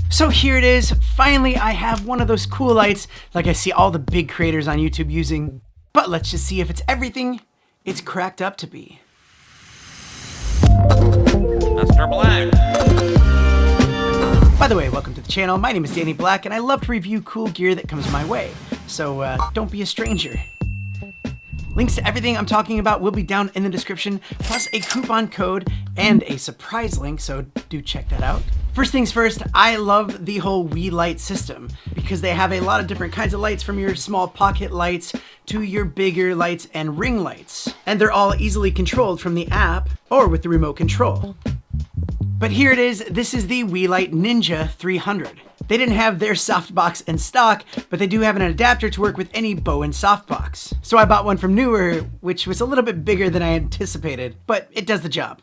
So here it is. Finally, I have one of those cool lights like I see all the big creators on YouTube using. But let's just see if it's everything it's cracked up to be. Mr. Black. By the way, welcome to the channel. My name is Danny Black, and I love to review cool gear that comes my way. So don't be a stranger. Links to everything I'm talking about will be down in the description, plus a coupon code and a surprise link, so do check that out. First things first, I love the whole Weeylite system because they have a lot of different kinds of lights, from your small pocket lights to your bigger lights and ring lights. And they're all easily controlled from the app or with the remote control. But here it is. This is the Weeylite Ninja 300. They didn't have their softbox in stock, but they do have an adapter to work with any Bowen softbox. So I bought one from Newer, which was a little bit bigger than I anticipated, but it does the job.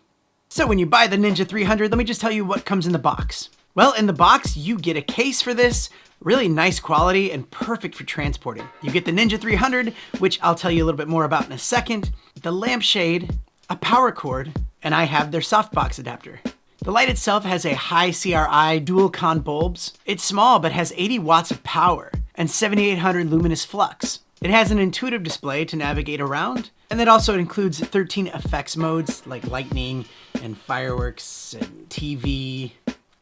So when you buy the Ninja 300, let me just tell you what comes in the box. Well, in the box, you get a case for this, really nice quality and perfect for transporting. You get the Ninja 300, which I'll tell you a little bit more about in a second, the lampshade, a power cord, and I have their softbox adapter. The light itself has a high CRI dual con bulbs. It's small but has 80 watts of power and 7800 luminous flux. It has an intuitive display to navigate around, and it also includes 13 effects modes like lightning and fireworks and TV,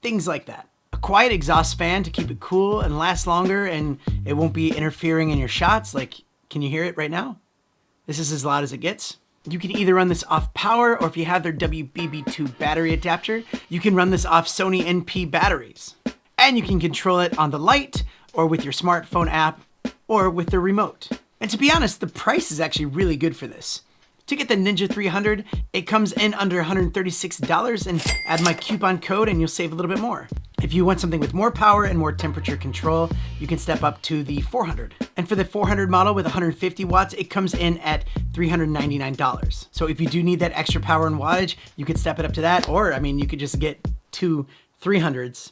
things like that. A quiet exhaust fan to keep it cool and last longer, and it won't be interfering in your shots. Like, can you hear it right now? This is as loud as it gets. You can either run this off power, or if you have their WBB2 battery adapter, you can run this off Sony NP batteries. And you can control it on the light, or with your smartphone app, or with the remote. And to be honest, the price is actually really good for this. To get the Ninja 300, it comes in under $136, and add my coupon code and you'll save a little bit more. If you want something with more power and more temperature control, you can step up to the 400. And for the 400 model with 150 watts, it comes in at $399. So if you do need that extra power and wattage, you could step it up to that, or I mean, you could just get two 300s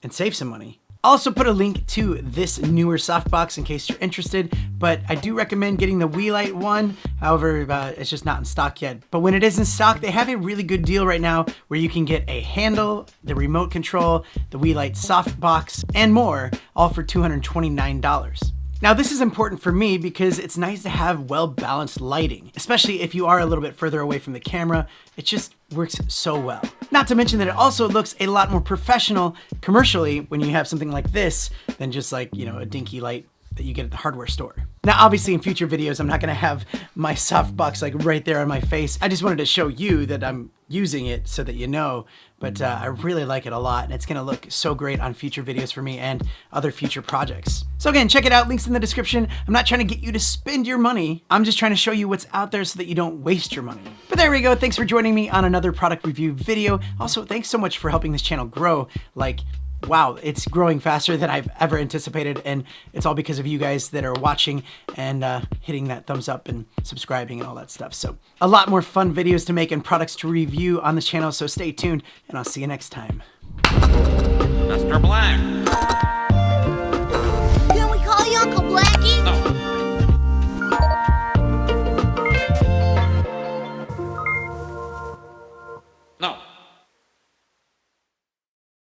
and save some money. I'll also put a link to this newer softbox in case you're interested, but I do recommend getting the Weeylite one. However, it's just not in stock yet. But when it is in stock, they have a really good deal right now where you can get a handle, the remote control, the Weeylite softbox, and more, all for $229. Now this is important for me because it's nice to have well-balanced lighting, especially if you are a little bit further away from the camera. It just works so well. Not to mention that it also looks a lot more professional commercially when you have something like this than just like, you know, a dinky light that you get at the hardware store. Now, obviously in future videos, I'm not gonna have my softbox like right there on my face. I just wanted to show you that I'm using it so that you know, but I really like it a lot, and it's gonna look so great on future videos for me and other future projects. So again, check it out, links in the description. I'm not trying to get you to spend your money. I'm just trying to show you what's out there so that you don't waste your money. But there we go, thanks for joining me on another product review video. Also, thanks so much for helping this channel grow. Like, wow, it's growing faster than I've ever anticipated, and it's all because of you guys that are watching and hitting that thumbs up and subscribing and all that stuff. So a lot more fun videos to make and products to review on this channel, so stay tuned, and I'll see you next time. Mr. Black.